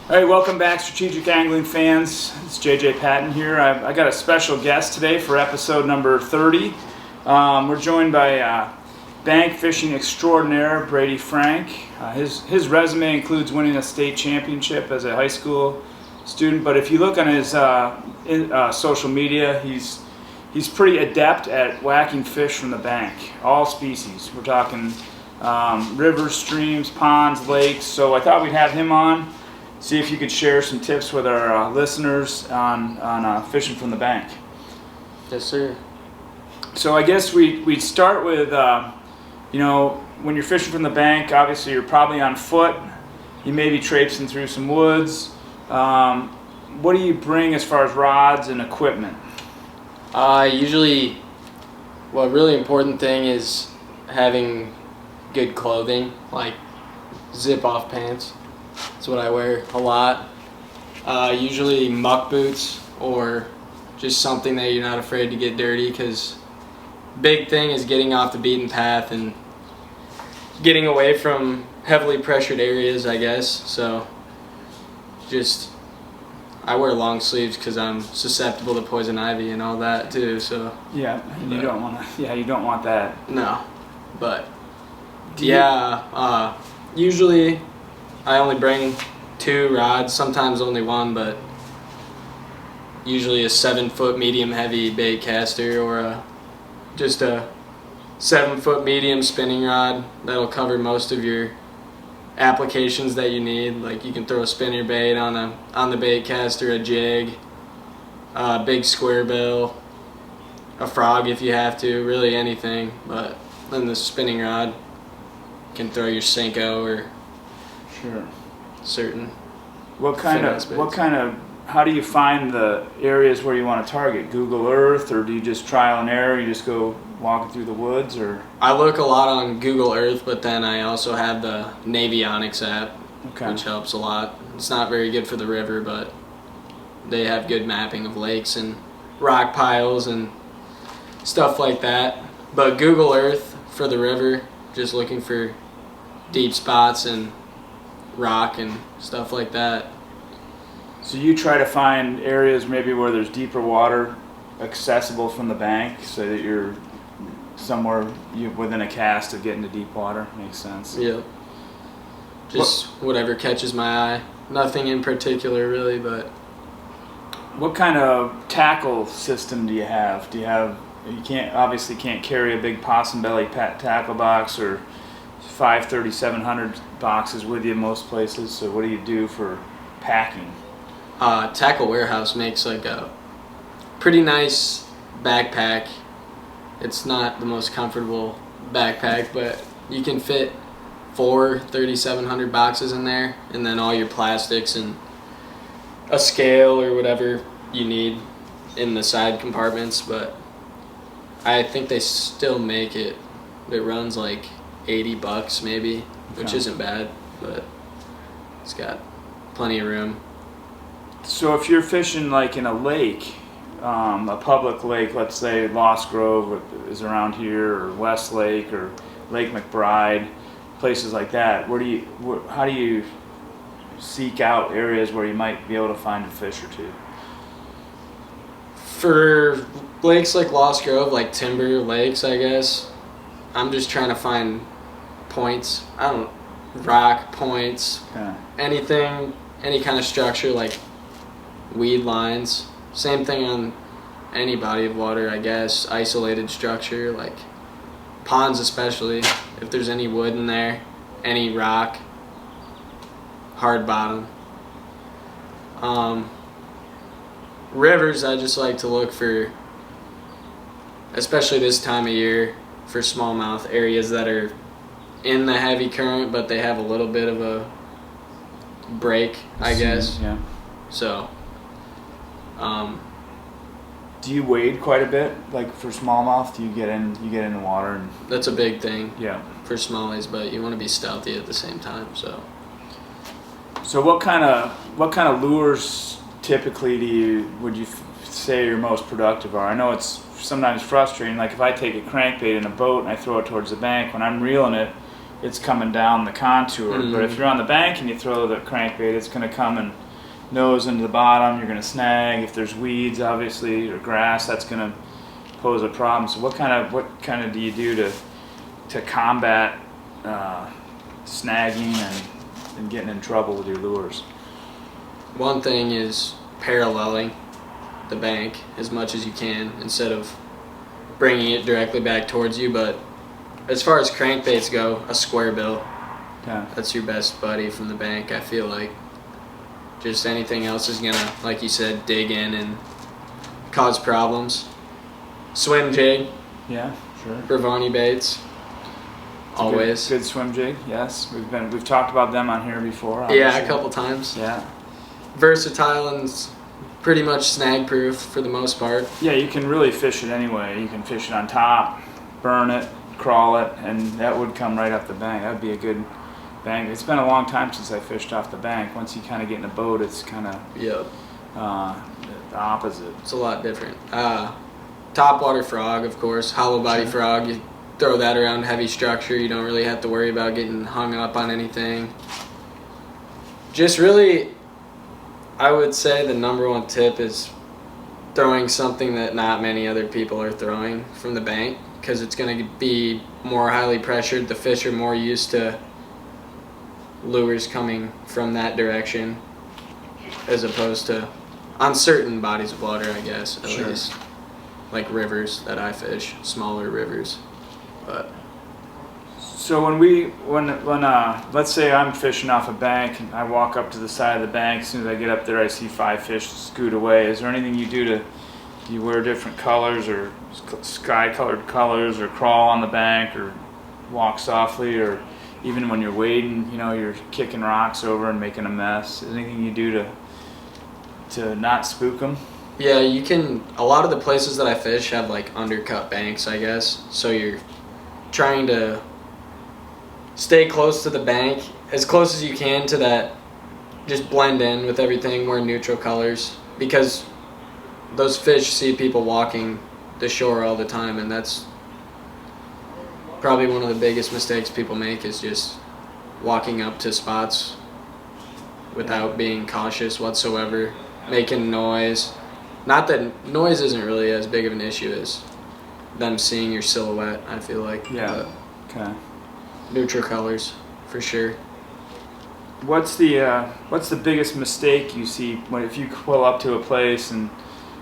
All right, welcome back, strategic angling fans. It's JJ Patton here. I got a special guest today for episode number 30. We're joined by bank fishing extraordinaire Brady Frank. His resume includes winning a state championship as a high school student, but if you look on his social media, he's pretty adept at whacking fish from the bank, all species. We're talking rivers, streams, ponds, lakes. So I thought we'd have him on. See if you could share some tips with our listeners on fishing from the bank. Yes, sir. So I guess we'd start with, when you're fishing from the bank, obviously you're probably on foot. You may be traipsing through some woods. What do you bring as far as rods and equipment? Usually, a really important thing is having good clothing, like zip-off pants. That's what I wear a lot. Usually muck boots or just something that you're not afraid to get dirty, because big thing is getting off the beaten path and getting away from heavily pressured areas, I guess. So I wear long sleeves because I'm susceptible to poison ivy and all that too. So yeah, you don't want that. No, but usually I only bring 2 rods, sometimes only 1, but usually a 7-foot medium heavy bait caster or just a 7-foot medium spinning rod that'll cover most of your applications that you need. Like you can throw a spinner bait on the bait caster, a jig, a big square bill, a frog if you have to, really anything. But then the spinning rod, you can throw your Senko or Sure. certain. How do you find the areas where you want to target? Google Earth, or do you just trial and error? You just go walking through the woods, or? I look a lot on Google Earth, but then I also have the Navionics app, which helps a lot. It's not very good for the river, but they have good mapping of lakes and rock piles and stuff like that. But Google Earth for the river, just looking for deep spots and rock and stuff like that. So you try to find areas maybe where there's deeper water accessible from the bank, so that you're somewhere within a cast of getting to deep water. Makes sense. Yeah. Just whatever catches my eye. Nothing in particular really, but. What kind of tackle system do you have? You can't carry a big possum belly tackle box or 530-700 boxes with you most places. So what do you do for packing? Tackle Warehouse makes like a pretty nice backpack. It's not the most comfortable backpack, but you can fit 4 3,700 boxes in there, and then all your plastics and a scale or whatever you need in the side compartments. But I think they still make it. It runs like $80 maybe, which isn't bad, but it's got plenty of room. So if you're fishing like in a lake, a public lake, let's say Lost Grove is around here, or West Lake, or Lake McBride, places like that, how do you seek out areas where you might be able to find a fish or two? For lakes like Lost Grove, like timber lakes, I guess, I'm just trying to find points. Rock points, anything, any kind of structure like weed lines. Same thing on any body of water, I guess. Isolated structure, like ponds especially. If there's any wood in there, any rock, hard bottom. Rivers, I just like to look for, especially this time of year, for smallmouth areas that are in the heavy current, but they have a little bit of a break, I guess. Yeah. So, do you wade quite a bit, like for smallmouth? Do you get in the water? And that's a big thing. Yeah. For smallies, but you want to be stealthy at the same time. So what kind of lures typically would you say your most productive are? I know it's sometimes frustrating. Like if I take a crankbait in a boat and I throw it towards the bank, when I'm reeling it, it's coming down the contour. But if you're on the bank and you throw the crankbait, it's going to come and nose into the bottom. You're going to snag. If there's weeds, obviously, or grass, that's going to pose a problem. So what kind of do you do to combat snagging and getting in trouble with your lures? One thing is paralleling the bank as much as you can instead of bringing it directly back towards you. But as far as crankbaits go, a square bill, that's your best buddy from the bank, I feel like. Just anything else is gonna, like you said, dig in and cause problems. Swim jig. Yeah, sure. Bravoni baits. Always. Good swim jig, yes. We've talked about them on here before. Obviously. Yeah, a couple times. Yeah. Versatile and pretty much snag proof for the most part. Yeah, you can really fish it anyway. You can fish it on top, burn it, crawl it, and that would come right up the bank. That would be a good bank. It's been a long time since I fished off the bank. Once you kind of get in a boat, it's kind of the opposite. It's a lot different. Topwater frog, of course. Hollow body frog. You throw that around heavy structure. You don't really have to worry about getting hung up on anything. Just really, I would say the number one tip is throwing something that not many other people are throwing from the bank, because it's going to be more highly pressured. The fish are more used to lures coming from that direction as opposed to on certain bodies of water, I guess, at least. Like rivers that I fish, smaller rivers. But so when let's say I'm fishing off a bank and I walk up to the side of the bank, as soon as I get up there I see 5 fish scoot away. Is there anything you do do you wear different colors or sky colored colors, or crawl on the bank, or walk softly, or even when you're wading, you're kicking rocks over and making a mess? Is there anything you do to not spook them? yeah, you can. A lot of the places that I fish have like undercut banks, I guess. So you're trying to stay close to the bank, as close as you can to that, just blend in with everything, wear neutral colors, because those fish see people walking the shore all the time, and that's probably one of the biggest mistakes people make, is just walking up to spots without being cautious whatsoever, making noise. Not that noise isn't really as big of an issue as them seeing your silhouette, I feel like. Yeah. Okay. Neutral colors, for sure. What's the biggest mistake you see if you pull up to a place and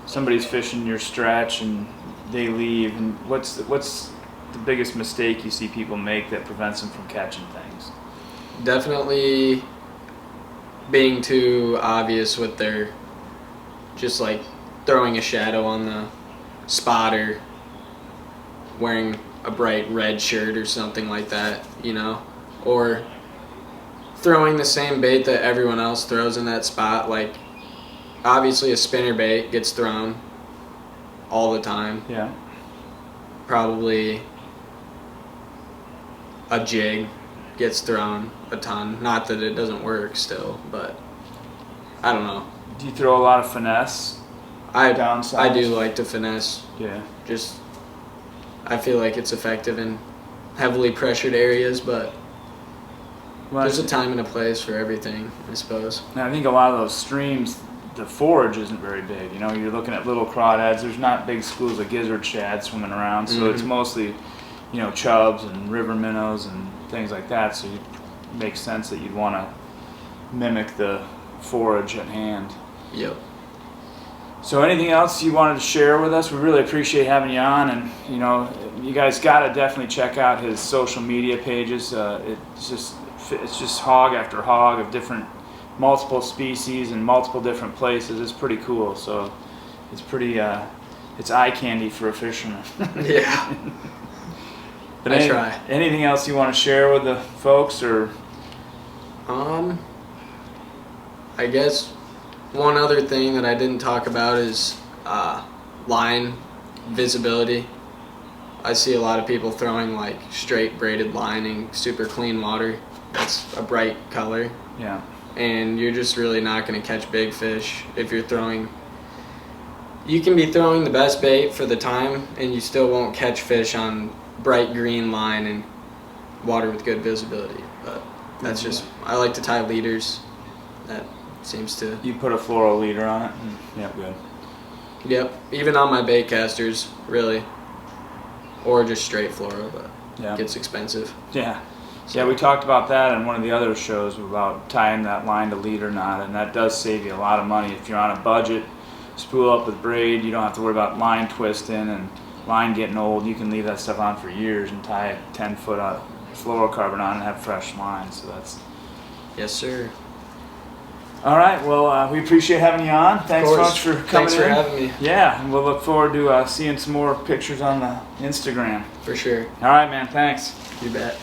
somebody's fishing your stretch and they leave? And what's the biggest mistake you see people make that prevents them from catching things? Definitely being too obvious with their, just like throwing a shadow on the spot, or wearing a bright red shirt or something like that, or throwing the same bait that everyone else throws in that spot. Like, obviously a spinner bait gets thrown all the time. Yeah. Probably a jig gets thrown a ton. Not that it doesn't work still, but I don't know. Do you throw a lot of finesse? I downside? do like to finesse. Yeah. Just, I feel like it's effective in heavily pressured areas, but there's a time and a place for everything, I suppose. I think a lot of those streams, the forage isn't very big. You're looking at little crawdads. There's not big schools of gizzard shad swimming around, so it's mostly, chubs and river minnows and things like that. So it makes sense that you'd want to mimic the forage at hand. Yep. So anything else you wanted to share with us? We really appreciate having you on, and you guys got to definitely check out his social media pages. It's just hog after hog of multiple species and multiple different places. It's pretty cool. So it's pretty it's eye candy for a fisherman. Yeah. But I try. Anything else you want to share with the folks, or? I guess one other thing that I didn't talk about is line visibility. I see a lot of people throwing like straight braided line in super clean water. That's a bright color. Yeah. And you're just really not going to catch big fish if you're throwing. You can be throwing the best bait for the time, and you still won't catch fish on bright green line and water with good visibility. But that's just, I like to tie leaders. That seems to. You put a fluoro leader on it? Yep, good. Yep, even on my bait casters, really. Or just straight fluoro, but Yeah. it gets expensive. Yeah. Yeah, we talked about that in one of the other shows about tying that line to leader knot, and that does save you a lot of money. If you're on a budget, spool up with braid, you don't have to worry about line twisting and line getting old. You can leave that stuff on for years and tie a 10-foot fluorocarbon on and have fresh lines. So that's. Yes, sir. All right. Well, we appreciate having you on. Thanks so much for coming Thanks for in. having me. Yeah, and we'll look forward to seeing some more pictures on the Instagram. For sure. All right, man. Thanks. You bet.